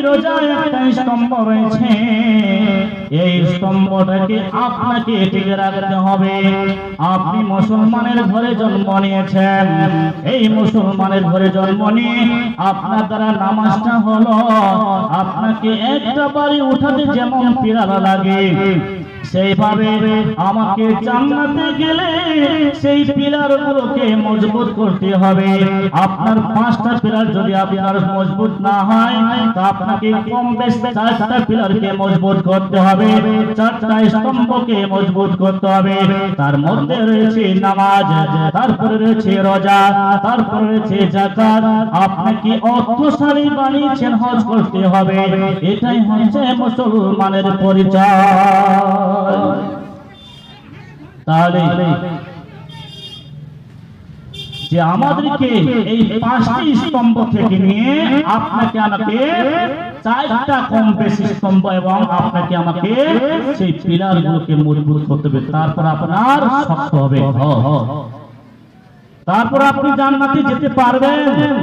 রোজায় একটা স্তম্ভ রয়েছে, এই স্তম্ভটাকে আপনাকে টিকে রাখতে হবে। আপনি মুসলমানের ঘরে জন্ম নিয়েছেন, এই মুসলমানের ঘরে জন্ম নিয়ে আপনার দ্বারা নামাজটা হলো, আপনাকে একটা বাড়ি উঠাতে যেমন পিরালা লাগে, সেইভাবে আমাকে জান্নাতে গেলে সেই পিলারগুলোকে মজবুত করতে হবে। আপনার 5টা পিলার যদি আপনার মজবুত না হয়, তা আপনাকে কম বেশি 4টা পিলারকে মজবুত করতে হবে, 4টা স্তম্ভকে মজবুত করতে হবে। তার মধ্যে রয়েছে নামাজ, তারপরে রয়েছে রোজা, তারপরে রয়েছে যাকাত। আপনাকে অর্থশালী বানিয়েছেন, হজ করতে হবে। এটাই হচ্ছে মুসলমানের পরিচয়। তাহলে যে আমাদেরকে এই 5টি স্তম্ভ থেকে নিয়ে আপনাকে আমাকে 4টা কম বেশি স্তম্ভ এবং আপনাকে আমাকে সেই পিলারগুলোকে মজবুত করতে হবে, তারপর আপনার শক্ত হবে। তারপর আপনি জান্নাতে যেতে পারবেন।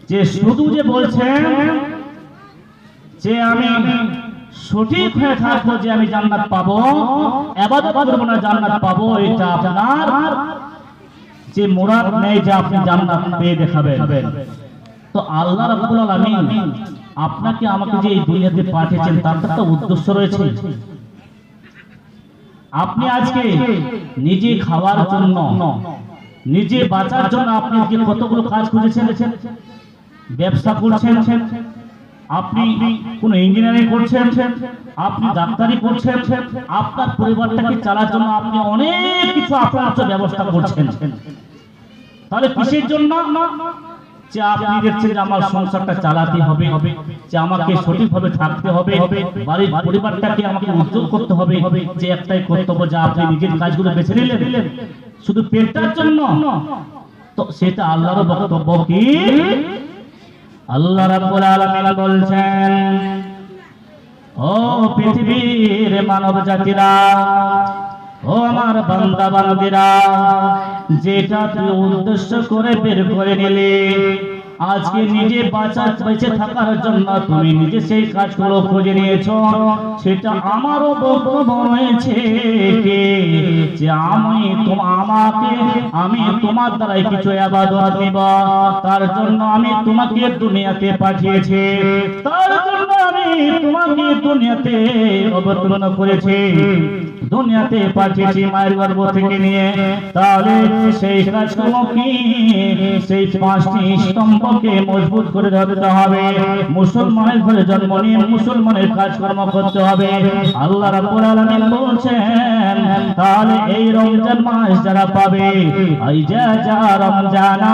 যে শুধু যে বলছেন যে আমি সঠিক হয়ে থাকবো, যে আমি জান্নাত পাবো, ইবাদত করব না জান্নাত পাবো, এটা আপনার যে মুরাদ নেই যে আপনি জান্নাত পেয়ে দেখাবেন। তো আল্লাহ রাব্বুল আলামিন আপনাকে আমাকে যে এই দুনিয়াতে পাঠিয়েছেন, তার একটা উদ্দেশ্য রয়েছে। আপনি আজকে নিজে খাওয়ার জন্য, নিজে বাঁচার জন্য আপনি আজকে কতগুলো কাজ খুঁজেছেন। ব্যবসা করছেন, আপনি কোন ইঞ্জিনিয়ারিং করছেন, আপনি ডাক্তারি করছেন, আপনার পরিবারটাকে চালার জন্য আপনি অনেক কিছু আপনার ব্যবস্থা করছেন। তাহলে কিসের জন্য? যে আপনি দেখছেন যে আমার সংসারটা চালাতে হবে, যে আমাকে সঠিকভাবে থাকতে হবে, বাড়ির পরিবারটাকে আমাকে উজ্জ্বল করতে হবে, যে একটাই কর্তব্য, যে আপনি নিজের কাজগুলো বেছে নিলেন শুধু পেটটার জন্য। তো সেটা আল্লাহর বক্তব্য কি? আল্লাহ রাব্বুল আলামিন বলছেন, ও পৃথিবীর মানব জাতিরা, ও আমার বান্দা বান্দীরা, যেটা তুই উদ্দেশ্য করে বের করে নিলে, আজকে নিজে বেঁচে থাকার জন্য তুমি নিজে সেই কাজগুলো খুঁজে নিয়েছো, সেটা আমারও বক্তব্য রয়েছে যে আমি তোমার দ্বারাই কিছু ইবাদত নিব, তার জন্য আমি তোমাকে দুনিয়াতে পাঠিয়েছি, তার জন্য আমি তোমাকে দুনিয়াতে অবতীর্ণ করেছি, দুনিয়াতে পাঠিয়েছি মায়ের গর্ভ থেকে নিয়ে। তাহলে সেই কাজগুলো কি? সেই 5টি স্তম্ভকে মজবুত করে ধরতে হবে। মুসলমানের ঘরে জন্ম নিয়ে মুসলমানের কাজকর্ম করতে হবে। আল্লাহ রাব্বুল আলামিন বলছেন, তাহলে এই রমজান মাস যারা পাবে, আইজা যা রমজানা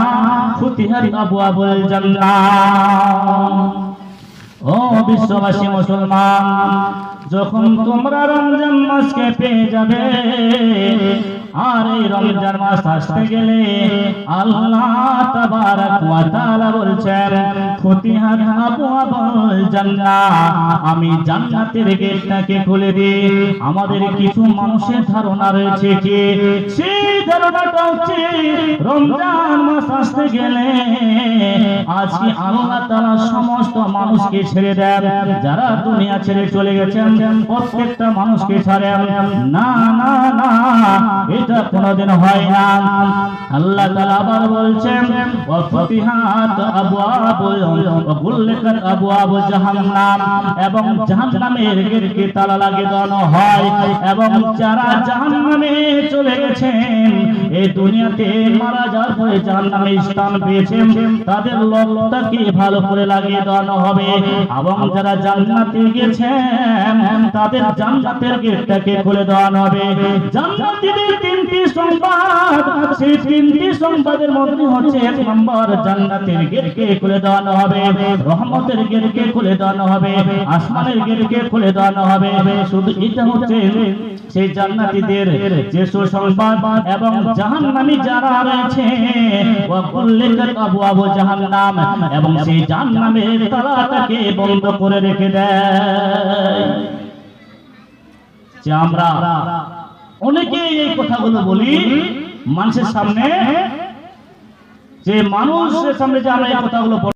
ফুতিহাত আবওয়াবুল জান্নাহ। ও বিশ্ববাসী মুসলমান, যখন তোমরা রমজান মাসকে পেয়ে যাবে, আর এই রমজান মাস আসতে গেলে আল্লাহ তাবারাক ওয়া তাআলা বলছেন, ফুতিহাত আবওয়াবুল জান্নাহ, আমি জান্নাতের গেটটাকে খুলে দিই। আমাদের কিছু মানুষের ধারণা রয়েছে কি, সেই ধারণাটা হচ্ছে রমজান মাস আসতে গেলে আজকে আল্লাহ তাআলা সমস্ত মানুষকে ছেড়ে দেন, যারা দুনিয়া ছেড়ে চলে গেছেন প্রত্যেকটা মানুষকে ছাড়েন। না না না, এটা কোনদিন হয় না। আল্লাহ তাআলা আবার বলছেন, ওয়া ফুতিহাত আবওয়াবুল ওয়া গুল্লিকাত আবওয়াবু জাহান্নাম, এবং জাহান্নামের গেটকে তালা লাগিয়ে দেওয়া হয়, এবং যারা জাহান্নামে চলে গেছেন, এই দুনিয়াতে মারা যাওয়ার পরে জাহান্নামে স্থান পেয়েছেন, তাদের লকটাকে ভালো করে লাগিয়ে দেওয়া হবে, এবং যারা জান্নাতে গেছেন তাদের জান্নাতের গেটটাকে খুলে দেওয়া হবে। জান্নাতীদের 3টি সংবাদ, সেই 3টি সংবাদের মধ্যে হচ্ছে 1 নম্বর, জান্নাতের গেটকে খুলে দেওয়া হবে, রহমতের গেটকে খুলে দেওয়া হবে, আসমানের গেটকে খুলে দেওয়া হবে। শুধু এটা হচ্ছে সেই জান্নাতীদের যে সুসংবাদ, এবং জাহান্নামী যারা রয়েছে, ওয়া কুল্লিকাত আবওয়াবু জাহান্নাম, এবং সেই জাহান্নামের তালাটাকে বন্ধ করে রেখে দেয়। যে আমরা অনেকে এই কথাগুলো বলি মানুষের সামনে, যে মানুষের সামনে যে আমরা এই কথাগুলো